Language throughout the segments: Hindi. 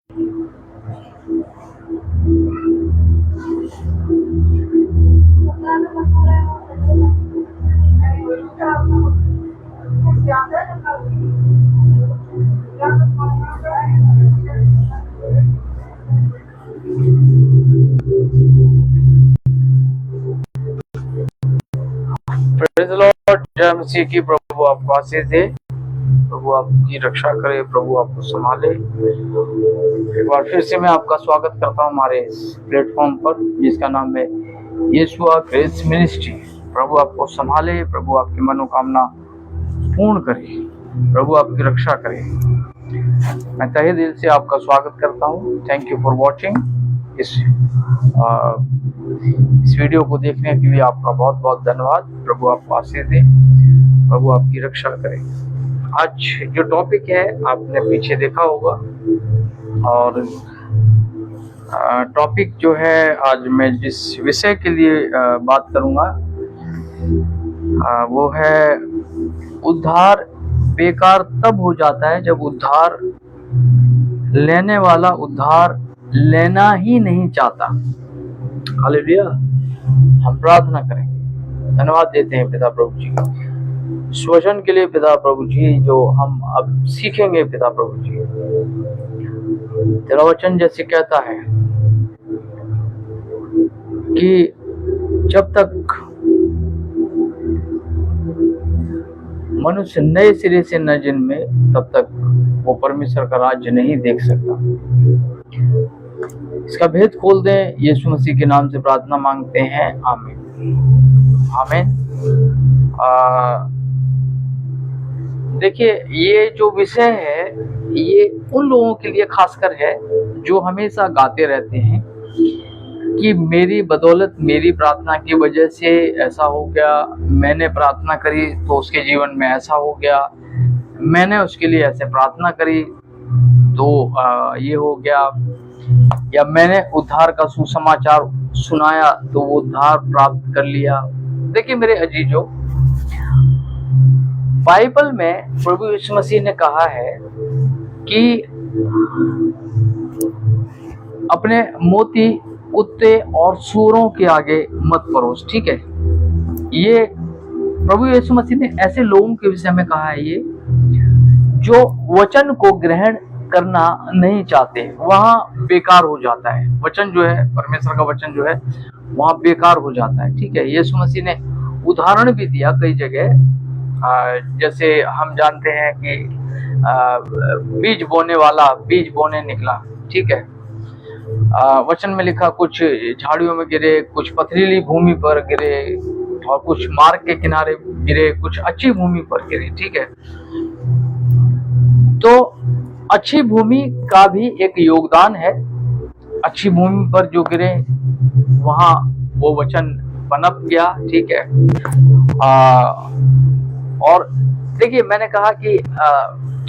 Praise the Lord. जय मसीह की। प्रभु आपको आशीष दे, प्रभु आपकी रक्षा करे, प्रभु आपको संभाले। एक बार फिर से मैं आपका स्वागत करता हूँ हमारे इस प्लेटफॉर्म पर जिसका नाम है यीशुआ ग्रेस मिनिस्ट्री। प्रभु आपको संभाले, प्रभु आपकी मनोकामना पूर्ण करे, प्रभु आपकी रक्षा करे। मैं तहे दिल से आपका स्वागत करता हूँ। Thank you for watching. इस वीडियो को देखने के लिए आपका बहुत बहुत धन्यवाद। प्रभु आपको आशीष दे, प्रभु आपकी रक्षा करे। आज जो टॉपिक है आपने पीछे देखा होगा, और टॉपिक जो है आज मैं जिस विषय के लिए बात करूंगा वो है उद्धार बेकार तब हो जाता है जब उद्धार लेने वाला उद्धार लेना ही नहीं चाहता। हालेलुया। हम प्रार्थना करेंगे। धन्यवाद देते हैं पिता प्रभु जी इस वचन के लिए, पिता प्रभु जी, जो हम अब सीखेंगे। पिता प्रभु जी, तेरा वचन जैसे कहता है कि जब तक मनुष्य नए सिरे से न जन्मे तब तक वो परमेश्वर का राज्य नहीं देख सकता। इसका भेद खोल दें। यीशु मसीह के नाम से प्रार्थना मांगते हैं, आमीन आमीन। देखिए, ये जो विषय है ये उन लोगों के लिए खासकर है जो हमेशा गाते रहते हैं कि मेरी बदौलत, मेरी प्रार्थना की वजह से ऐसा हो गया, मैंने प्रार्थना करी तो उसके जीवन में ऐसा हो गया, मैंने उसके लिए ऐसे प्रार्थना करी तो ये हो गया, या मैंने उद्धार का सुसमाचार सुनाया तो वो उद्धार प्राप्त कर लिया। देखिए मेरे अजीजों, बाइबल में प्रभु यीशु मसीह ने कहा है कि अपने मोती कुत्ते और सूअरों के आगे मत परोस। ठीक है, ये प्रभु यीशु मसीह ने ऐसे लोगों के विषय में कहा है, ये जो वचन को ग्रहण करना नहीं चाहते, वहां बेकार हो जाता है। वचन जो है, परमेश्वर का वचन जो है वहां बेकार हो जाता है। ठीक है, यीशु मसीह ने उदाहरण भी दिया कई जगह। जैसे हम जानते हैं कि बीज बोने वाला बीज बोने निकला। ठीक है, वचन में लिखा कुछ झाड़ियों में गिरे, कुछ पथरीली भूमि पर गिरे, और कुछ मार्ग के किनारे गिरे, कुछ अच्छी भूमि पर गिरे। ठीक है, तो अच्छी भूमि का भी एक योगदान है। अच्छी भूमि पर जो गिरे वहां वो वचन पनप गया। ठीक है, और देखिए मैंने कहा कि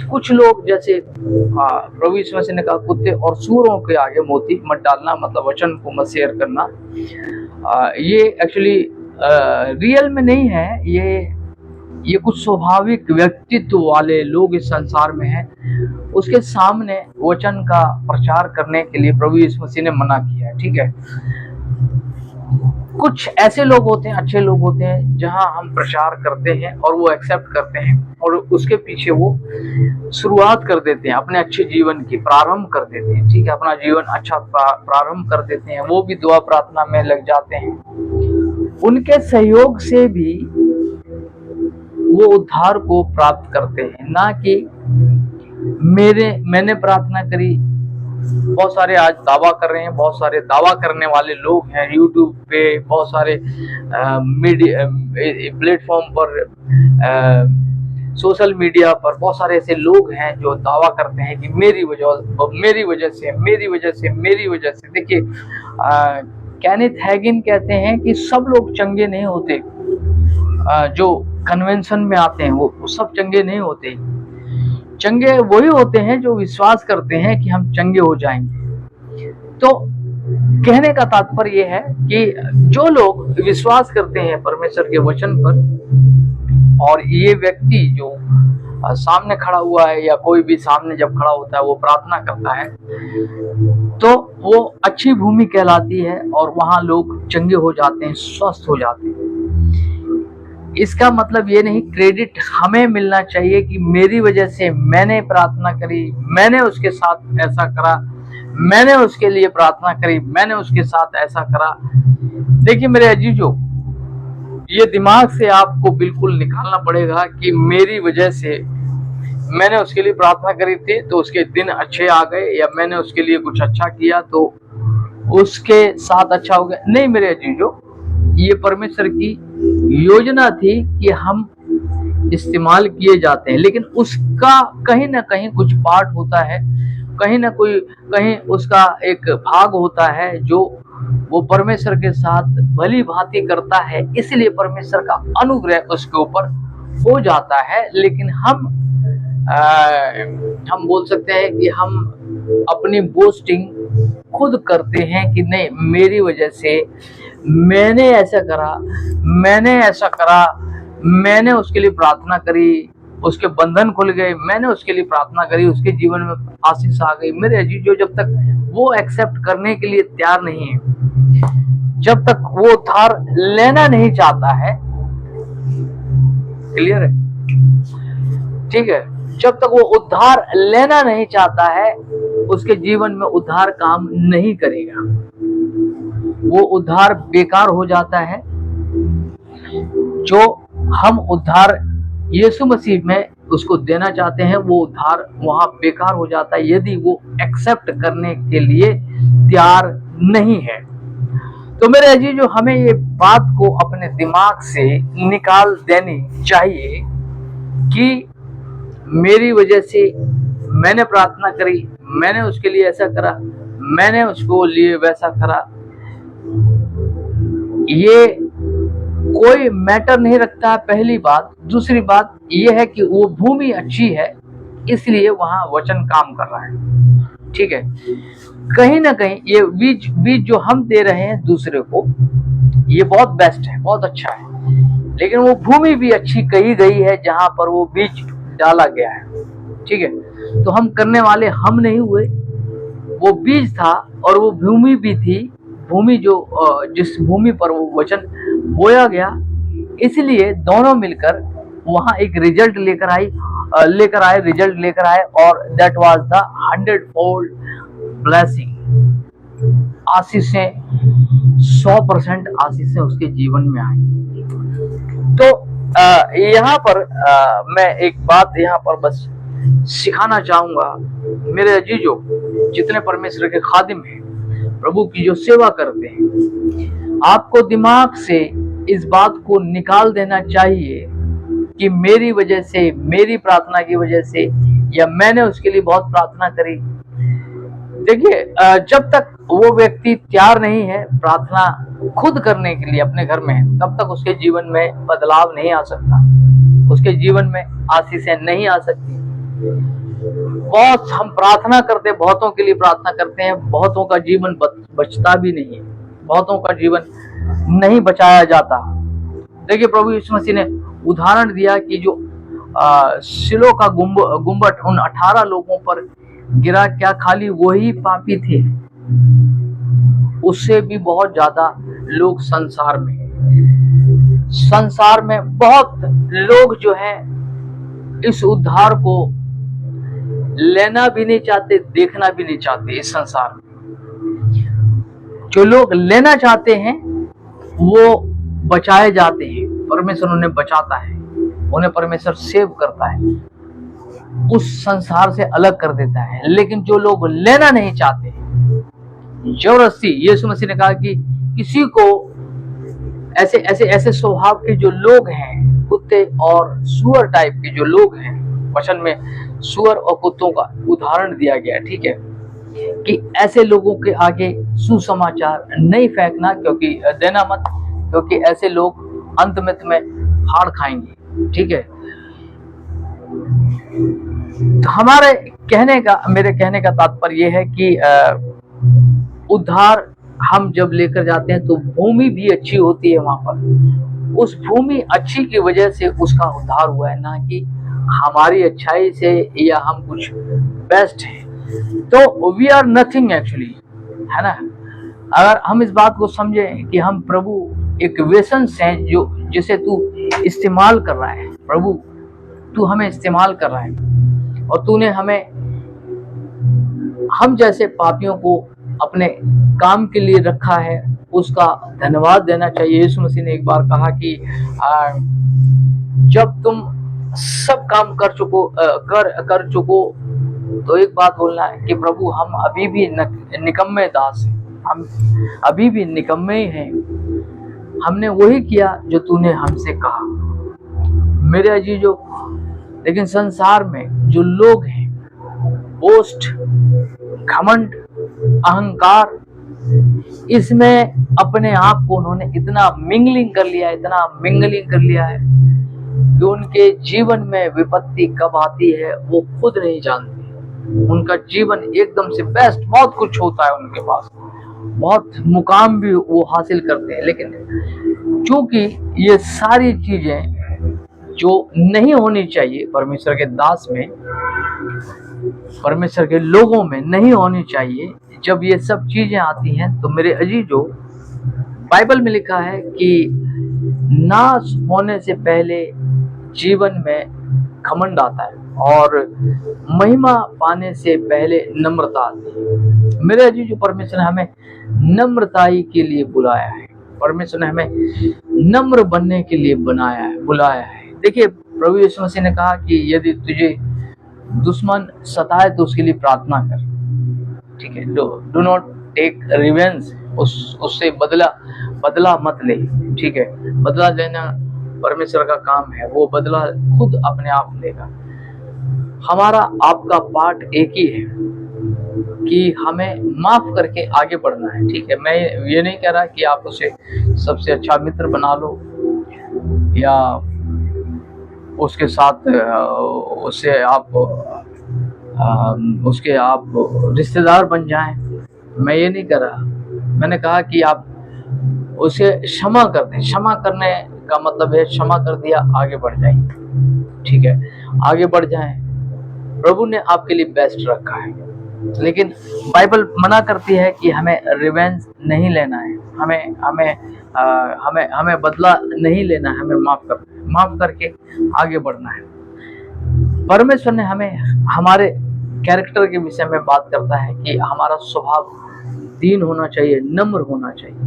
कुछ लोग जैसे प्रभु यीशु मसीह ने कहा कुत्ते और सूअरों के आगे मोती मत डालना, मतलब वचन को मत शेयर करना। ये एक्चुअली रियल में नहीं है, ये कुछ स्वाभाविक व्यक्तित्व वाले लोग इस संसार में हैं, उसके सामने वचन का प्रचार करने के लिए प्रभु यीशु मसीह ने मना किया है। ठीक है, कुछ ऐसे लोग होते हैं, अच्छे लोग होते हैं, जहां हम प्रचार करते हैं और वो एक्सेप्ट करते हैं और उसके पीछे वो शुरुआत कर देते हैं, अपने अच्छे जीवन की प्रारंभ कर देते हैं। ठीक है, अपना जीवन अच्छा प्रारंभ कर देते हैं, वो भी दुआ प्रार्थना में लग जाते हैं। उनके सहयोग से भी वो उद्धार को प्राप्त करते हैं, ना कि मैंने प्रार्थना करी। बहुत सारे आज दावा कर रहे हैं, बहुत सारे दावा करने वाले लोग हैं यूट्यूब पे, बहुत सारे मीडिया प्लेटफॉर्म पर, सोशल मीडिया पर बहुत सारे ऐसे लोग हैं जो दावा करते हैं कि मेरी वजह से। देखिए, केनेथ हैगिन कहते हैं कि सब लोग चंगे नहीं होते, जो कन्वेंशन में आते हैं वो सब चंगे नहीं होते। चंगे वही होते हैं जो विश्वास करते हैं कि हम चंगे हो जाएंगे। तो कहने का तात्पर्य यह है कि जो लोग विश्वास करते हैं परमेश्वर के वचन पर, और ये व्यक्ति जो सामने खड़ा हुआ है या कोई भी सामने जब खड़ा होता है वो प्रार्थना करता है तो वो अच्छी भूमि कहलाती है और वहां लोग चंगे हो जाते हैं, स्वस्थ हो जाते हैं। इसका मतलब ये नहीं, क्रेडिट हमें मिलना चाहिए कि मेरी वजह से मैंने प्रार्थना करी, मैंने उसके साथ ऐसा करा, मैंने उसके लिए प्रार्थना करी, मैंने उसके साथ ऐसा करा। देखिए मेरे अजीजों, ये दिमाग से आपको बिल्कुल निकालना पड़ेगा कि मेरी वजह से मैंने उसके लिए प्रार्थना करी थी तो उसके दिन अच्छे आ गए, या मैंने उसके लिए कुछ अच्छा किया तो उसके साथ अच्छा हो गया। नहीं मेरे अजीजों, ये परमेश्वर की योजना थी कि हम इस्तेमाल किए जाते हैं, लेकिन उसका कहीं ना कहीं कुछ पार्ट होता है, कहीं ना कहीं उसका एक भाग होता है जो वो परमेश्वर के साथ भली भांति करता है, इसलिए परमेश्वर का अनुग्रह उसके ऊपर हो जाता है। लेकिन हम बोल सकते हैं कि हम अपनी बोस्टिंग खुद करते हैं कि नहीं, मेरी वजह से मैंने ऐसा करा, मैंने ऐसा करा, मैंने उसके लिए प्रार्थना करी, उसके बंधन खुल गए, मैंने उसके लिए प्रार्थना करी, उसके जीवन में आशीष आ गई। मेरे अजीजों, जब तक वो एक्सेप्ट करने के लिए तैयार नहीं है, जब तक वो उद्धार लेना नहीं चाहता है, क्लियर है, ठीक है, जब तक वो उद्धार लेना नहीं चाहता है उसके जीवन में उद्धार काम नहीं करेगा, वो उद्धार बेकार हो जाता है। जो हम उद्धार यीशु मसीह में उसको देना चाहते हैं वो उद्धार वहां बेकार हो जाता है यदि वो एक्सेप्ट करने के लिए तैयार नहीं है। तो मेरे अजीजों, हमें ये बात को अपने दिमाग से निकाल देनी चाहिए कि मेरी वजह से मैंने प्रार्थना करी, मैंने उसके लिए ऐसा करा, मैंने उसको लिए वैसा करा, ये कोई मैटर नहीं रखता है, पहली बात। दूसरी बात यह है कि वो भूमि अच्छी है इसलिए वहां वचन काम कर रहा है, ठीक है। कहीं ना कहीं ये बीज जो हम दे रहे हैं दूसरे को, ये बहुत बेस्ट है, बहुत अच्छा है, लेकिन वो भूमि भी अच्छी कही गई है जहां पर वो बीज डाला गया है, ठीक है। तो हम करने वाले हम नहीं हुए, वो बीज था और वो भूमि भी थी, भूमि जो जिस भूमि पर वो वचन बोया गया, इसलिए दोनों मिलकर वहां एक रिजल्ट लेकर आए रिजल्ट लेकर आए, और that was the 100-fold blessing. आशीषें 100% आशीषें उसके जीवन में आई। तो यहाँ पर मैं एक बात यहाँ पर बस सिखाना चाहूंगा मेरे अजीजों, जितने परमेश्वर के खादिम हैं, प्रभु की जो सेवा करते हैं, आपको दिमाग से इस बात को निकाल देना चाहिए कि मेरी वजह से, मेरी प्रार्थना की वजह से, या मैंने उसके लिए बहुत प्रार्थना करी। देखिए, जब तक वो व्यक्ति तैयार नहीं है प्रार्थना खुद करने के लिए अपने घर में, तब तक उसके जीवन में बदलाव नहीं आ सकता, उसके जीवन में आशीषें नहीं आ सकती। बहुत हम प्रार्थना करते, बहुतों के लिए प्रार्थना करते हैं, बहुतों का जीवन बचता भी नहीं है, बहुतों का जीवन नहीं बचाया जाता। देखिए, प्रभु यीशु मसीह ने उदाहरण दिया कि जो सिलो का गुम्बट उन 18 लोगों पर गिरा, क्या खाली वही पापी थे? उससे भी बहुत ज्यादा लोग संसार में बहुत लोग जो है इस उद्धार को लेना भी नहीं चाहते, देखना भी नहीं चाहते। इस संसार में जो लोग लेना चाहते हैं वो बचाए जाते हैं, परमेश्वर उन्हें बचाता है, उन्हें परमेश्वर सेव करता है, उस संसार से अलग कर देता है। लेकिन जो लोग लेना नहीं चाहते, जबरदस्ती, यीशु मसीह ने कहा कि किसी को ऐसे स्वभाव के जो लोग हैं, कुत्ते और सुअर टाइप के जो लोग हैं, वचन में सुअर और कुत्तों का उदाहरण दिया गया, ठीक है, कि ऐसे लोगों के आगे सुसमाचार नहीं फेंकना, क्योंकि देना मत, क्योंकि ऐसे लोग अंत में तुम्हें फाड़ खाएंगे, ठीक है। तो मेरे कहने का तात्पर्य यह है कि उद्धार हम जब लेकर जाते हैं तो भूमि भी अच्छी होती है वहां पर, उस भूमि अच्छी की वजह से उसका उद्धार हुआ है, ना कि हमारी अच्छाई से या हम कुछ बेस्ट है, तो वी आर नथिंग एक्चुअली, है ना। अगर हम इस बात को समझें कि हम प्रभु एक वेसन्स हैं जो जिसे तू इस्तेमाल कर रहा है, प्रभु तू हमें इस्तेमाल कर रहा है और तूने हमें, हम जैसे पापियों को अपने काम के लिए रखा है, उसका धन्यवाद देना चाहिए। यीशु मसीह ने एक बार कहा कि जब तुम सब काम कर चुको तो एक बात बोलना है कि प्रभु हम अभी भी निकम्मे दास हैं, हम अभी भी निकम्मे हैं, हमने वही किया जो तूने हमसे कहा। मेरे अजीजों, लेकिन संसार में जो लोग हैं, बोस्ट, घमंड, अहंकार, इसमें अपने आप को उन्होंने इतना मिंगलिंग कर लिया है कि उनके जीवन में विपत्ति कब आती है वो खुद नहीं जानते। उनका जीवन एकदम से बेस्ट, बहुत कुछ होता है उनके पास, बहुत मुकाम भी वो हासिल करते हैं, लेकिन चूंकि ये सारी चीजें जो नहीं होनी चाहिए परमेश्वर के दास में, परमेश्वर के लोगों में नहीं होनी चाहिए, जब ये सब चीजें आती हैं तो मेरे अजीजों, बाइबल में लिखा है कि नाश होने से पहले जीवन में घमंड आता है और महिमा पाने से पहले नम्रता आती है। मेरे अजीजों, परमेश्वर ने हमें नम्रताई के लिए बुलाया है, परमेश्वर ने हमें नम्र बनने के लिए बुलाया है। देखिए, प्रभु यीशु मसीह ने कहा कि यदि तुझे दुश्मन सताए तो उसके लिए प्रार्थना कर, ठीक है। डू नॉट टेक रिवेंज, उससे बदला मत ले, ठीक है। बदला लेना परमेश्वर का काम है, वो बदला खुद अपने आप लेगा। हमारा आपका पार्ट एक ही है कि हमें माफ करके आगे बढ़ना है, ठीक है। मैं ये नहीं कह रहा कि आप उसे सबसे अच्छा मित्र बना लो या उसके साथ उसके आप रिश्तेदार बन जाएं, मैं ये नहीं कर रहा। मैंने कहा कि आप उसे क्षमा कर दें। क्षमा करने का मतलब है क्षमा कर दिया, आगे बढ़ जाइए, ठीक है, आगे बढ़ जाएं। प्रभु ने आपके लिए बेस्ट रखा है, लेकिन बाइबल मना करती है कि हमें रिवेंज नहीं लेना है, हमें बदला नहीं लेना है, हमें माफ करके आगे बढ़ना है। परमेश्वर ने हमें हमारे कैरेक्टर के विषय में बात करता है कि हमारा स्वभाव दीन होना चाहिए, नम्र होना चाहिए।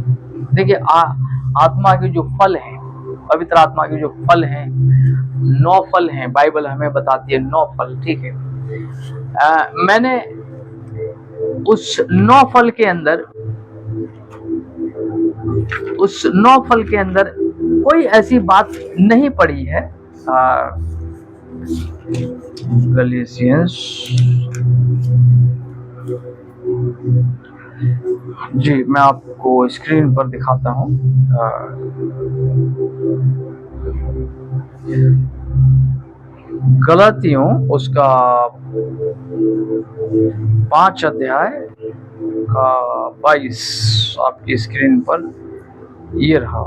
देखिए, आत्मा के जो फल हैं, पवित्र आत्मा के जो फल हैं, 9 फल हैं, बाइबल हमें बताती है 9 फल, ठीक है। मैंने उस 9 फल के अंदर कोई ऐसी बात नहीं पढ़ी है। गलीसियंस, जी मैं आपको स्क्रीन पर दिखाता हूँ। गलातियों उसका 5 अध्याय का 22 आपकी स्क्रीन पर ये रहा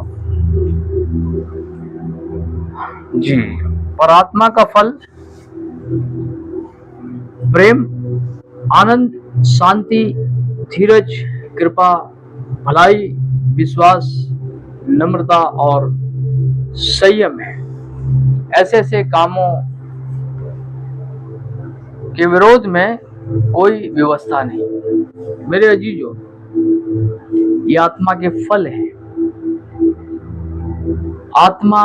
जी। पर आत्मा का फल प्रेम, आनंद, शांति, धीरज, कृपा, भलाई, विश्वास, नम्रता और संयम है। ऐसे कामों के विरोध में कोई व्यवस्था नहीं। मेरे अजीजों, ये आत्मा के फल हैं। आत्मा,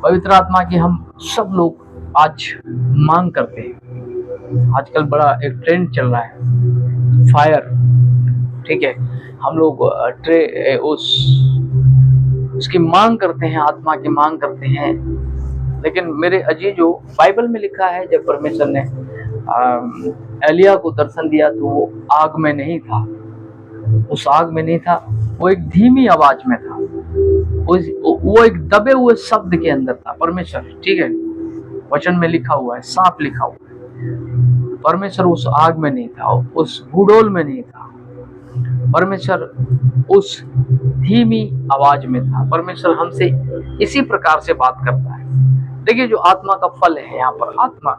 पवित्र आत्मा की हम सब लोग आज मांग करते हैं। आजकल बड़ा एक ट्रेंड चल रहा है, फायर, ठीक है। हम लोग उसकी मांग करते हैं, आत्मा की मांग करते हैं। लेकिन मेरे अजीजों, बाइबल में लिखा है जब परमेश्वर ने एलिया को दर्शन दिया तो वो आग में नहीं था, उस आग में नहीं था, वो एक धीमी आवाज में था, वो एक दबे हुए शब्द के अंदर था परमेश्वर, ठीक है। वचन में लिखा हुआ है, साफ लिखा हुआ है, परमेश्वर उस आग में नहीं था, उस भूडोल में नहीं था, परमेश्वर उस धीमी आवाज में था। परमेश्वर हमसे इसी प्रकार से बात करता है। देखिए जो आत्मा का फल है, यहाँ पर आत्मा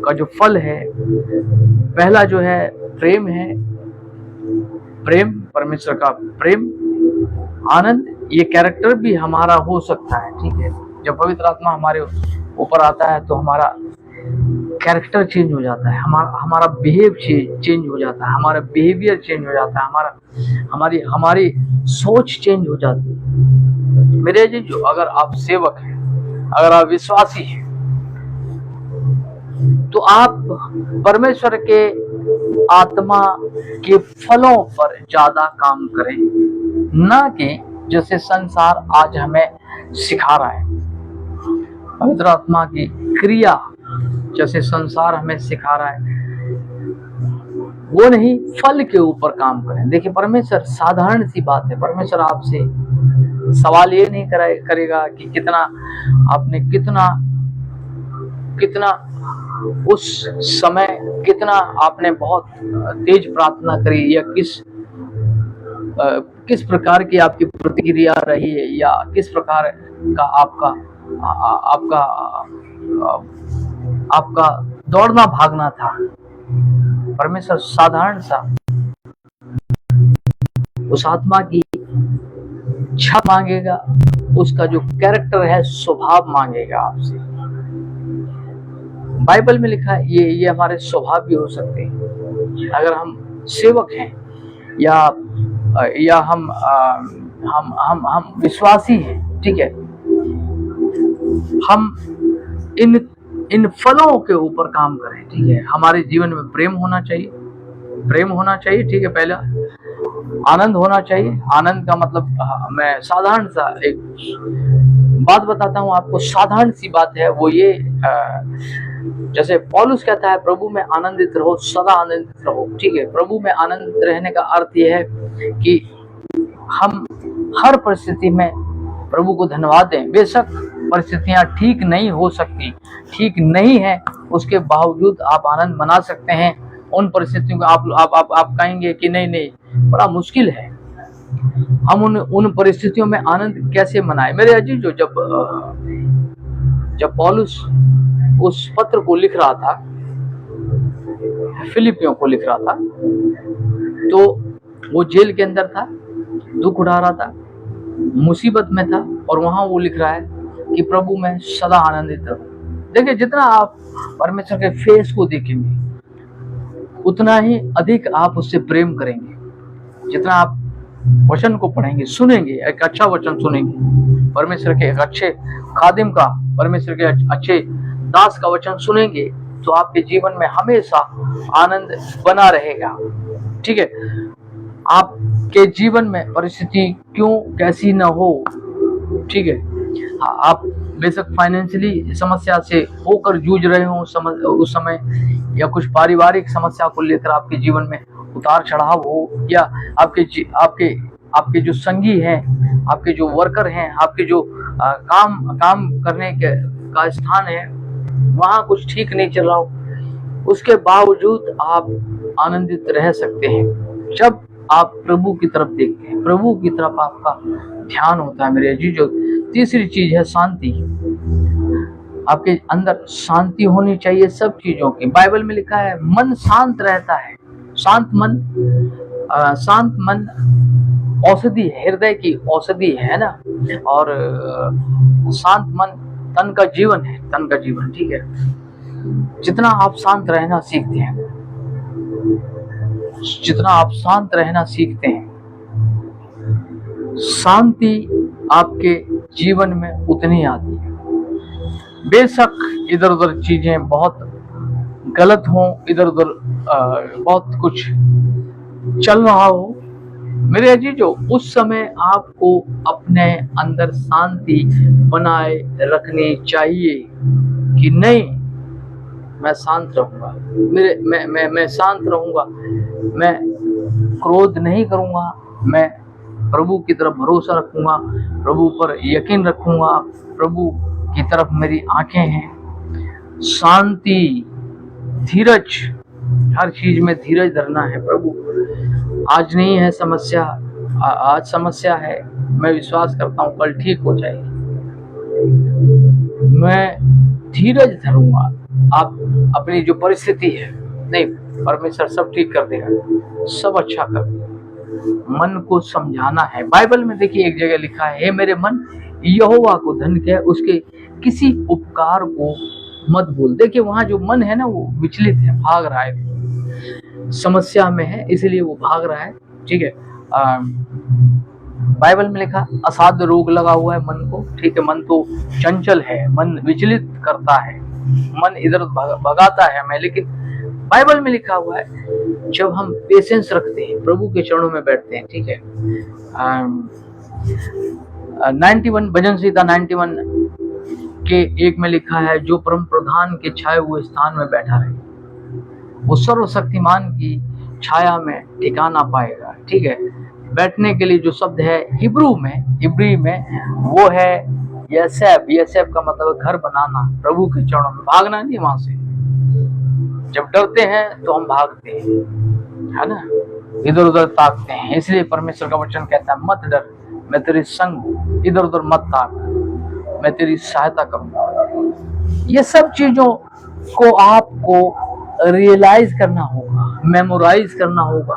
का जो फल है, पहला जो है प्रेम है, प्रेम, परमेश्वर का प्रेम, आनंद, ये कैरेक्टर भी हमारा हो सकता है, ठीक है। जब पवित्र आत्मा हमारे ऊपर आता है तो हमारा कैरेक्टर चेंज हो जाता है, हमारा बिहेव चेंज हो जाता है, हमारा बिहेवियर चेंज हो जाता है, हमारी सोच चेंज हो जाती है। मेरे जी, जो अगर आप सेवक हैं, अगर आप विश्वासी हैं, तो आप परमेश्वर के आत्मा के फलों पर ज्यादा काम करें, ना कि जैसे संसार आज हमें सिखा रहा है। पवित्र आत्मा की क्रिया जैसे संसार हमें सिखा रहा है, वो नहीं, फल के ऊपर काम करें। देखिए परमेश्वर, साधारण सी बात है, परमेश्वर आपसे सवाल ये नहीं करेगा कि कितना उस समय कितना आपने बहुत तेज प्रार्थना करी, या किस प्रकार की आपकी प्रतिक्रिया रही है, या किस प्रकार का आपका दौड़ना भागना था। परमेश्वर साधारण सा उस आत्मा की छाप मांगेगा, उसका जो कैरेक्टर है, स्वभाव मांगेगा आपसे। बाइबल में लिखा है ये हमारे स्वभाव भी हो सकते हैं। अगर हम सेवक हैं या हम विश्वासी हैं, ठीक है, हम इन फलों के ऊपर काम करें, ठीक है। हमारे जीवन में प्रेम होना चाहिए, ठीक है। पहला आनंद होना चाहिए। आनंद का मतलब, मैं साधारण सा एक बात बताता हूँ आपको, साधारण सी बात है वो ये, जैसे पौलुस कहता है प्रभु में आनंदित रहो, सदा आनंदित रहो, ठीक है। प्रभु में आनंदित रहने का अर्थ यह है कि हम हर परिस्थिति में प्रभु को धन्यवाद दें। बेशक परिस्थितियां ठीक नहीं हो सकती, ठीक नहीं है, उसके बावजूद आप आनंद मना सकते हैं। उन परिस्थितियों को आप कहेंगे कि नहीं बड़ा मुश्किल है, हम उन परिस्थितियों में आनंद कैसे मनाएं। मेरे अजीजों, जब पौलुस उस पत्र को लिख रहा था, फिलिपियों को लिख रहा था, तो वो जेल के अंदर था, दुख उठा रहा था, मुसीबत में था, और वहां वो लिख रहा है कि प्रभु में सदा आनंदित रहो। देखिए, जितना आप परमेश्वर के फेस को देखेंगे, उतना ही अधिक आप उससे प्रेम करेंगे। जितना आप वचन को पढ़ेंगे, सुनेंगे, एक अच्छा वचन सुनेंगे, परमेश्वर के एक अच्छे खादिम का, परमेश्वर के अच्छे दास का वचन सुनेंगे, तो आपके जीवन में हमेशा आनंद बना रहेगा, ठीक है। आपके जीवन में परिस्थिति क्यों कैसी न हो, ठीक है। आप बेशक फाइनेंशियली समस्या से होकर जूझ रहे हो उस समय, या कुछ पारिवारिक समस्या को लेकर आपके जीवन में उतार चढ़ाव हो, या आपके जो संगी हैं, आपके जो वर्कर हैं, आपके जो काम करने का स्थान है, वहां कुछ ठीक नहीं चल रहा हो, उसके बावजूद आप आनंदित रह सकते हैं जब आप प्रभु की तरफ देखते हैं, प्रभु की तरफ आपका ध्यान होता है। मेरे जीजो, तीसरी चीज है शांति। आपके अंदर शांति होनी चाहिए सब चीजों की। बाइबल में लिखा है मन शांत रहता है, शांत मन औषधि, हृदय की औषधि है ना, और शांत मन तन का जीवन है, तन का जीवन, ठीक है। जितना आप शांत रहना सीखते हैं, जितना आप शांत रहना सीखते हैं, शांति आपके जीवन में उतनी आती है। बेशक इधर उधर चीजें बहुत गलत हो, इधर उधर बहुत कुछ चल रहा हो, मेरे अजीजों, उस समय आपको अपने अंदर शांति बनाए रखनी चाहिए कि नहीं, मैं शांत रहूंगा, मैं शांत रहूंगा, मैं क्रोध नहीं करूंगा, मैं प्रभु की तरफ भरोसा रखूंगा, प्रभु पर यकीन रखूंगा, प्रभु की तरफ मेरी आंखें हैं। शांति, धीरज, हर चीज में धीरज धरना है। प्रभु आज नहीं है समस्या, आज समस्या है, मैं विश्वास करता हूँ कल ठीक हो जाएगी। मैं धीरज धरूंगा। आप अपनी जो परिस्थिति है, नहीं, परमेश्वर सब ठीक कर देगा, सब अच्छा कर देगा। मन को समझाना है। बाइबल में देखिए एक जगह लिखा है, हे मेरे मन यहोवा को धन्य कह, उसके किसी उपकार को मत भूल। देखिए वहां जो मन है ना, वो विचलित है, भाग रहा है, समस्या में है, इसलिए वो भाग रहा है। ठीक है, बाइबल में लिखा असाध्य रोग लगा हुआ है मन को। ठीक है, मन तो चंचल है, मन विचलित करता है, मन इधर भगाता है हमें। लेकिन बाइबल में लिखा हुआ है जब हम पेशेंस रखते हैं, प्रभु के चरणों में बैठते हैं। ठीक है, 91 भजन संहिता 91 के 1 में लिखा है, जो परम प्रधान के छाए हुए स्थान में बैठा रहे, वो सर्वशक्तिमान की छाया में ठिकाना पाएगा। ठीक है, बैठने के लिए जो शब्द है हिब्री में वो है यसेब। यसेब का मतलब घर बनाना, प्रभु के चरणों में, भागना नहीं वहां से। जब डरते हैं तो हम भागते हैं, है ना, इधर उधर ताकते हैं। इसलिए परमेश्वर का वचन कहता है मत डर, मैं तेरे संग, इधर उधर मत ताक, मैं तेरी सहायता करूंगा। ये सब चीजों को आपको रियलाइज करना होगा, मेमोराइज करना होगा,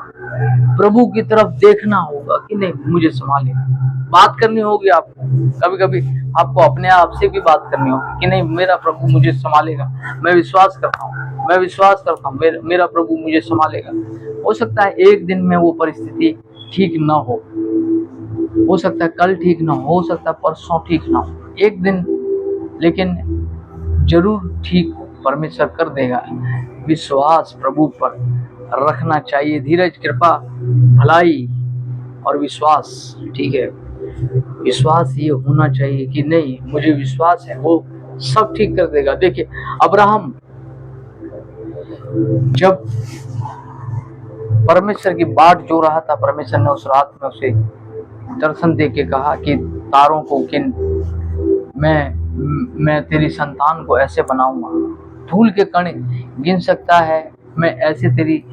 प्रभु की तरफ देखना होगा कि नहीं मुझे संभालेगा। बात करनी होगी आपको, कभी कभी आपको अपने आप से भी बात करनी होगी कि नहीं मेरा प्रभु मुझे संभालेगा, मैं विश्वास करता हूँ, मेरा प्रभु मुझे संभालेगा। हो सकता है एक दिन में वो परिस्थिति ठीक ना हो सकता है कल ठीक ना हो सकता है परसों ठीक ना हो, एक दिन, लेकिन जरूर ठीक परमेश्वर कर देगा। विश्वास प्रभु पर रखना चाहिए, धीरज, कृपा, भलाई और विश्वास। ठीक है, विश्वास ये होना चाहिए कि नहीं मुझे विश्वास है वो सब ठीक कर देगा। देखिए अब्राहम जब परमेश्वर की बाट जो रहा था, परमेश्वर ने उस रात में उसे दर्शन दे के कहा कि तारों को गिन, मैं तेरी संतान को ऐसे बनाऊंगा, धूल के कण गिन सकता है, मैं ऐसे तेरी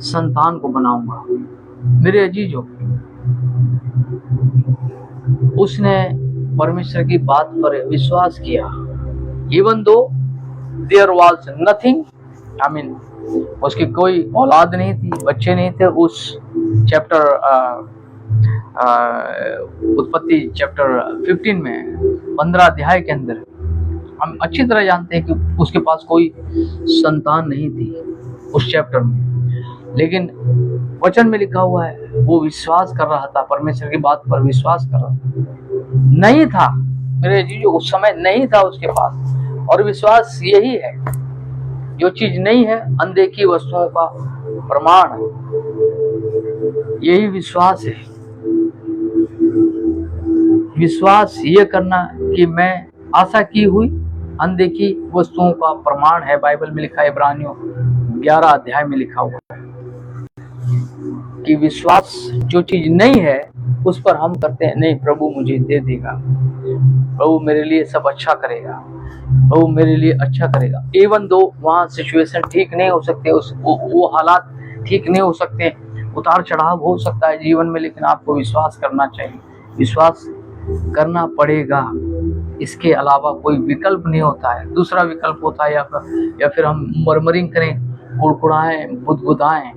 संतान को बनाऊंगा। मेरे अजीजों, उसने परमेश्वर की बात पर विश्वास किया, even though there was nothing, I mean उसकी कोई औलाद नहीं थी, बच्चे नहीं थे। उस चैप्टर उत्पत्ति चैप्टर 15 में 15 अध्याय के अंदर हम अच्छी तरह जानते हैं कि उसके पास कोई संतान नहीं थी उस चैप्टर में। लेकिन वचन में लिखा हुआ है वो विश्वास कर रहा था, परमेश्वर की बात पर विश्वास कर रहा था। नहीं था मेरे जीजो, उस समय नहीं था उसके पास। और विश्वास यही है, जो चीज नहीं है, अनदेखी वस्तुओं का प्रमाण, यही विश्वास है। विश्वास ये करना कि मैं आशा की हुई अनदेखी वस्तुओं का प्रमाण है। बाइबल में लिखा है, इब्रानियों 11 अध्याय में लिखा हुआ है कि विश्वास जो चीज नहीं है उस पर हम करते हैं, नहीं प्रभु मुझे दे देगा, प्रभु मेरे लिए सब अच्छा करेगा, प्रभु मेरे लिए अच्छा करेगा। इवन दो वहाँ सिचुएशन ठीक नहीं हो सकते, वो हालात ठीक नहीं हो सकते, उतार चढ़ाव हो सकता है जीवन में, लेकिन आपको विश्वास करना चाहिए, विश्वास करना पड़ेगा। इसके अलावा कोई विकल्प नहीं होता है। दूसरा विकल्प होता है या फिर हम मरमरिंग करें, कुड़कुड़ाएं, बुदबुदाएं।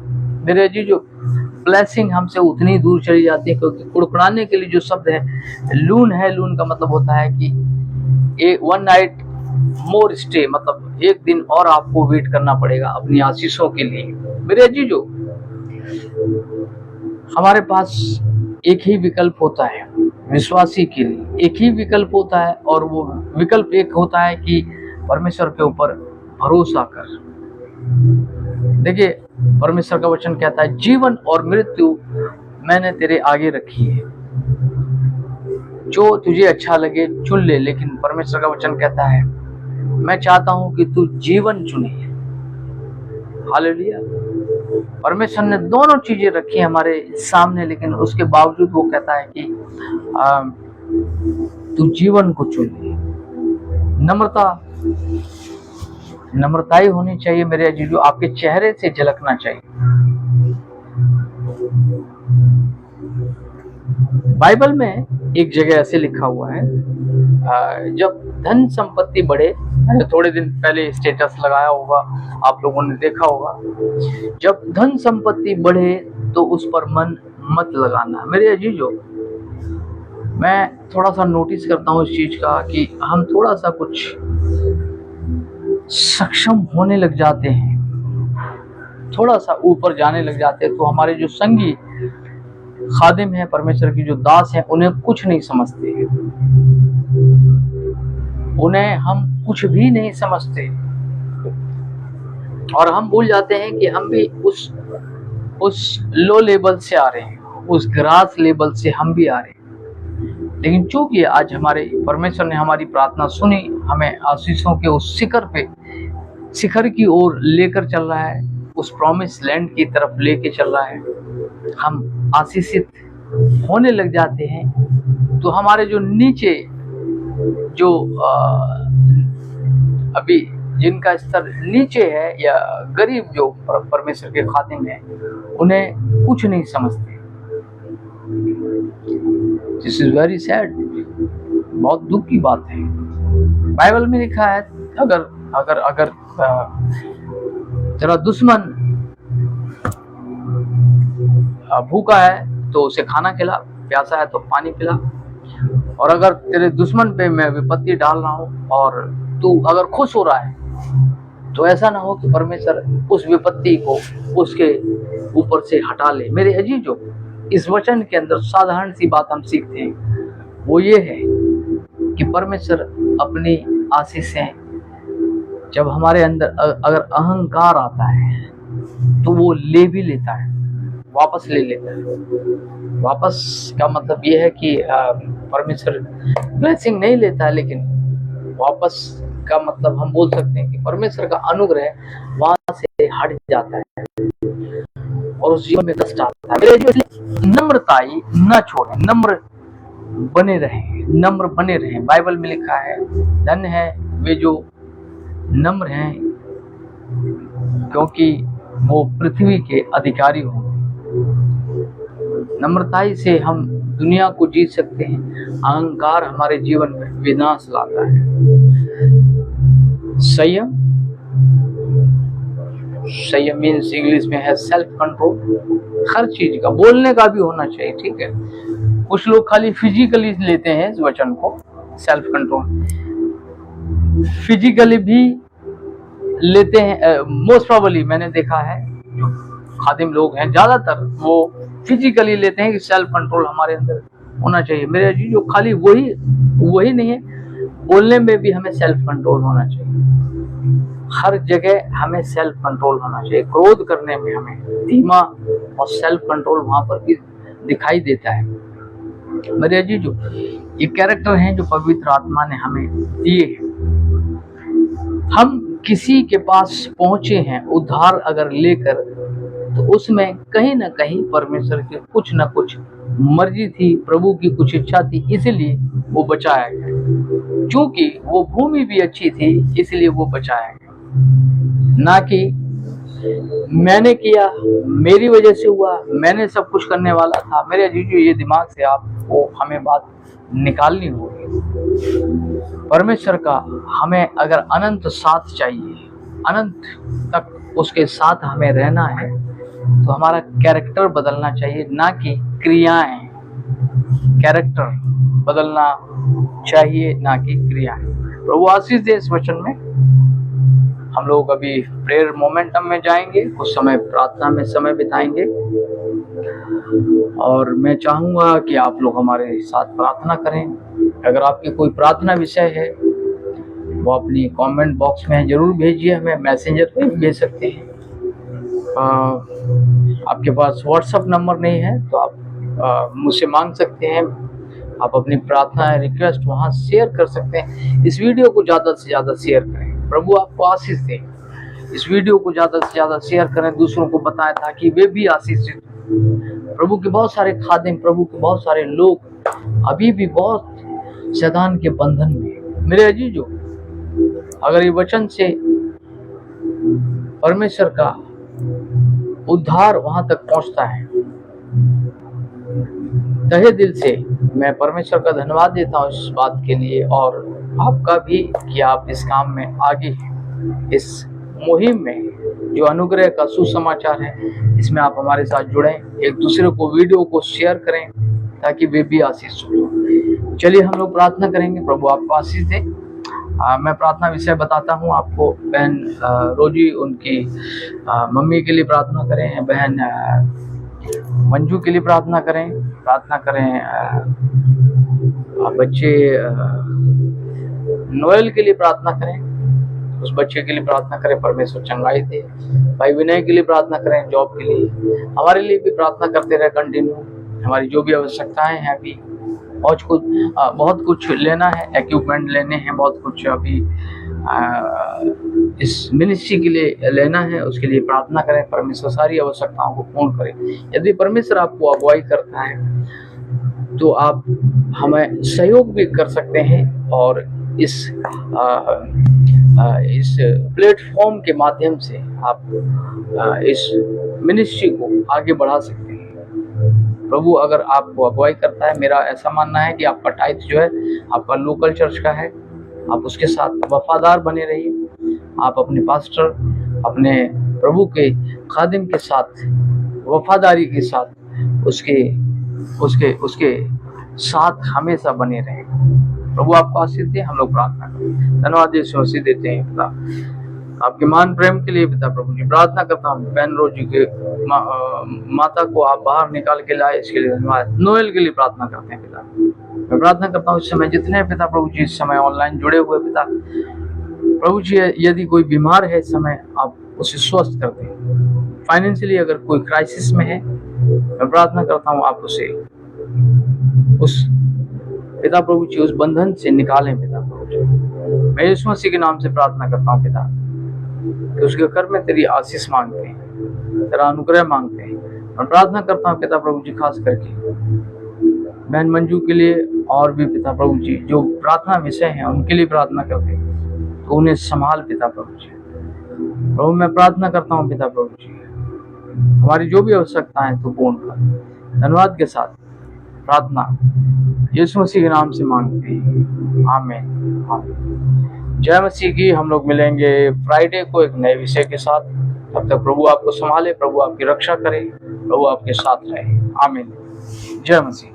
मेरे जी जो ब्लेसिंग हमसे उतनी दूर चली जाती है, क्योंकि कुड़कुड़ाने के लिए जो शब्द है लून है, लून का मतलब होता है कि वन नाइट मोर स्टे, मतलब एक दिन और आपको वेट करना पड़ेगा अपनी आशीषों के लिए। मेरे जी जो हमारे पास एक ही विकल्प होता है विश्वासी के लिए, एक ही विकल्प होता है, और वो विकल्प एक होता है कि परमेश्वर के ऊपर भरोसा कर। देखिए परमेश्वर का वचन कहता है, जीवन और मृत्यु मैंने तेरे आगे रखी है, जो तुझे अच्छा लगे चुन ले। लेकिन परमेश्वर का वचन कहता है, मैं चाहता हूं कि तू जीवन चुने। हालेलुया। परमेश्वर ने दोनों चीजें रखी हमारे सामने, लेकिन उसके बावजूद वो कहता है कि तू जीवन को चुन ले। नम्रता ही होनी चाहिए मेरे अजीजों, आपके चेहरे से झलकना चाहिए। बाइबल में एक जगह ऐसे लिखा हुआ है, जब धन संपत्ति बढ़े, मैंने थोड़े दिन पहले स्टेटस लगाया होगा, आप लोगों ने देखा होगा, जब धन संपत्ति बढ़े तो उस पर मन मत लगाना। मेरे अजीजों, मैं थोड़ा सा नोटिस करता हूँ इस चीज का कि हम थोड़ा सा कुछ सक्षम होने लग जाते हैं, थोड़ा सा ऊपर जाने लग जाते हैं, तो हमारे जो संगी खादिम हैं, परमेश्वर की जो दास हैं, उन्हें कुछ नहीं समझते, उन्हें हम कुछ भी नहीं समझते, और हम भूल जाते हैं कि हम भी उस लो लेवल से आ रहे हैं, उस ग्रास लेवल से हम भी आ रहे हैं। लेकिन चूंकि आज हमारे परमेश्वर ने हमारी प्रार्थना सुनी, हमें आशीषों के उस शिखर की ओर लेकर चल रहा है, उस प्रॉमिस लैंड की तरफ लेके चल रहा है, हम आशीषित होने लग जाते हैं, तो हमारे जो नीचे जो अभी जिनका स्तर नीचे है या गरीब जो परमेश्वर के खादिम हैं, उन्हें कुछ नहीं समझते। दिस इज वेरी सैड, बहुत दुख की बात है। बाइबल में लिखा है, अगर अगर अगर तेरा दुश्मन भूखा है तो उसे खाना खिला, प्यासा है तो पानी पिला, और अगर तेरे दुश्मन पे मैं विपत्ति डाल रहा हूँ और तू अगर खुश हो रहा है, तो ऐसा ना हो कि परमेश्वर उस विपत्ति को उसके ऊपर से हटा ले। मेरे अजीजों, इस वचन के अंदर साधारण सी बात हम सीखते हैं, वो ये है कि परमेश्वर अपनी आशीषें, जब हमारे अंदर अगर अहंकार आता है तो वो ले भी लेता है, वापस ले लेता है। वापस का मतलब ये है कि परमेश्वर ब्लेसिंग नहीं लेता है, लेकिन वापस का मतलब हम बोल सकते हैं कि परमेश्वर का अनुग्रह वहां से हट जाता है और उस जीवन में कष्ट आता है। इसलिए नम्रताई न छोड़े, नम्र बने रहें। बाइबल में लिखा है, धन है वे जो नम्र हैं, क्योंकि वो पृथ्वी के अधिकारी होंगे। नम्रताई से हम दुनिया को जीत सकते हैं। अहंकार हमारे जीवन में विनाश लाता है। संयम मीन्स इंग्लिश में है सेल्फ कंट्रोल। हर चीज का, बोलने का भी होना चाहिए, ठीक है। कुछ लोग खाली फिजिकली लेते हैं इस वचन को, सेल्फ कंट्रोल फिजिकली भी लेते हैं। मोस्ट प्रोबेबली मैंने देखा है, जो खादिम लोग हैं ज्यादातर वो फिजिकली लेते हैं कि सेल्फ कंट्रोल हमारे अंदर होना चाहिए। मेरे अजीज, जो खाली वही नहीं है, बोलने में भी हमें सेल्फ कंट्रोल होना चाहिए। हर जगह हमें सेल्फ कंट्रोल होना चाहिए। क्रोध करने में हमें धीमा और सेल्फ कंट्रोल वहां पर भी दिखाई देता है। मेरे अजीजों, ये कैरेक्टर हैं जो पवित्र आत्मा ने हमें दिए हैं। हम किसी के पास पहुंचे हैं उद्धार अगर लेकर, तो उसमें कहीं ना कहीं परमेश्वर की कुछ ना कुछ मर्जी थी, प्रभु की कुछ इच्छा थी, इसलिए वो बचाया गया। क्योंकि वो भूमि भी अच्छी थी, इसलिए वो बचाया गया। ना कि मैंने किया, मेरी वजह से हुआ, मैंने सब कुछ करने वाला था। मेरे अजीजों, ये दिमाग से आपको हमें बात निकालनी होगी। परमेश्वर का हमें अगर अनंत साथ चाहिए, अनंत तक उसके साथ हमें रहना है, तो हमारा कैरेक्टर बदलना चाहिए, ना कि क्रियाएं। कैरेक्टर बदलना चाहिए, ना कि क्रियाएं। प्रभु आशीष दे इस वचन में। हम लोग अभी प्रेयर मोमेंटम में जाएंगे, कुछ समय प्रार्थना में समय बिताएंगे, और मैं चाहूंगा कि आप लोग हमारे साथ प्रार्थना करें। अगर आपके कोई प्रार्थना विषय है, वो अपनी कमेंट बॉक्स में जरूर भेजिए, हमें मैसेंजर पे भी भेज सकते हैं। आपके पास व्हाट्सएप नंबर नहीं है तो आप मुझसे मांग सकते हैं। आप अपनी प्रार्थना रिक्वेस्ट वहां शेयर कर सकते हैं। इस वीडियो को ज़्यादा से ज़्यादा शेयर करें। प्रभु आपको आशीष दे। इस वीडियो को ज़्यादा से ज़्यादा शेयर करें, दूसरों को बताएं, ताकि वे भी आशीषित हों। प्रभु के बहुत सारे खादिम, प्रभु के बहुत सारे लोग अभी भी बहुत शैतान के बंधन में। मेरे अजीजों, अगर ये वचन से परमेश्वर का उद्धार वहां तक पहुंचता है, तहे दिल से मैं परमेश्वर का धन्यवाद देता हूँ इस बात के लिए, और आपका भी कि आप इस काम में आगे हैं। इस मुहिम में जो अनुग्रह का सुसमाचार है, इसमें आप हमारे साथ जुड़ें, एक दूसरे को वीडियो को शेयर करें ताकि वे भी आशीष हो। चलिए हम लोग प्रार्थना करेंगे। प्रभु आपको आशीष दे। मैं प्रार्थना विषय बताता हूँ आपको। बहन रोजी, उनकी मम्मी के लिए प्रार्थना करें। बहन मंजू के लिए प्रार्थना करें। बच्चे नोएल के लिए प्रार्थना करें, उस बच्चे के लिए प्रार्थना करें, परमेश्वर चंगाई दे। भाई विनय के लिए प्रार्थना करें, जॉब के लिए। हमारे लिए भी प्रार्थना करते रहे कंटिन्यू। हमारी जो भी आवश्यकताएं हैं, अभी बहुत कुछ लेना है, इक्विपमेंट लेने हैं, बहुत कुछ अभी इस मिनिस्ट्री के लिए लेना है, उसके लिए प्रार्थना करें। परमेश्वर सारी आवश्यकताओं को पूर्ण करे। यदि परमेश्वर आपको अगुवाई करता है तो आप हमें सहयोग भी कर सकते हैं, और इस प्लेटफॉर्म के माध्यम से आप इस मिनिस्ट्री को आगे बढ़ा सकते हैं। प्रभु अगर आपको अगुवाई करता है, मेरा ऐसा मानना है कि आपका टाइथ जो है आपका लोकल चर्च का है, आप उसके साथ वफादार बने रहिए। आप अपने पास्टर, अपने प्रभु के खादिम के साथ वफादारी के साथ उसके साथ हमेशा बने रहें। प्रभु आपको आशीष दे। हम लोग प्रार्थना करें। धन्यवाद यीशु मसीह देते हैं पिता आपके मान प्रेम के लिए। पिता प्रभु जी, प्रार्थना करता हूँ बहन रोजी के माता को आप बाहर निकाल के लाए, इसके लिए धन्यवाद। नोएल के लिए प्रार्थना करते हैं पिता। मैं प्रार्थना करता हूँ इस समय जितने पिता प्रभु जी इस समय ऑनलाइन जुड़े हुए पिता प्रभु जी, यदि कोई बीमार है इस समय, आप उसे स्वस्थ कर दें। फाइनेंशियली अगर कोई क्राइसिस में है, मैं प्रार्थना करता हूँ आप उसे उस पिता प्रभु जी उस बंधन से निकालें पिता प्रभु जी। मैं यीशु मसीह के नाम से प्रार्थना करता हूँ पिता कि उसके घर में तेरी आशीष मांगते हैं, तेरा अनुग्रह मांगते हैं। मैं प्रार्थना करता हूँ पिता प्रभु जी खास करके बहन मंजू के लिए, और भी पिता प्रभु जी जो प्रार्थना विषय हैं उनके लिए प्रार्थना करते हैं, तो उन्हें संभाल पिता प्रभु जी। प्रभु मैं प्रार्थना करता हूँ पिता प्रभु जी, हमारी जो भी आवश्यकताएं तो पूर्ण कर। धन्यवाद के साथ प्रार्थना यीशु मसीह के नाम से मांगते हैं, आमीन। जय मसीह की। हम लोग मिलेंगे फ्राइडे को एक नए विषय के साथ। तब तक प्रभु आपको संभाले, प्रभु आपकी रक्षा करे, प्रभु आपके साथ रहे। आमीन। जय मसीह।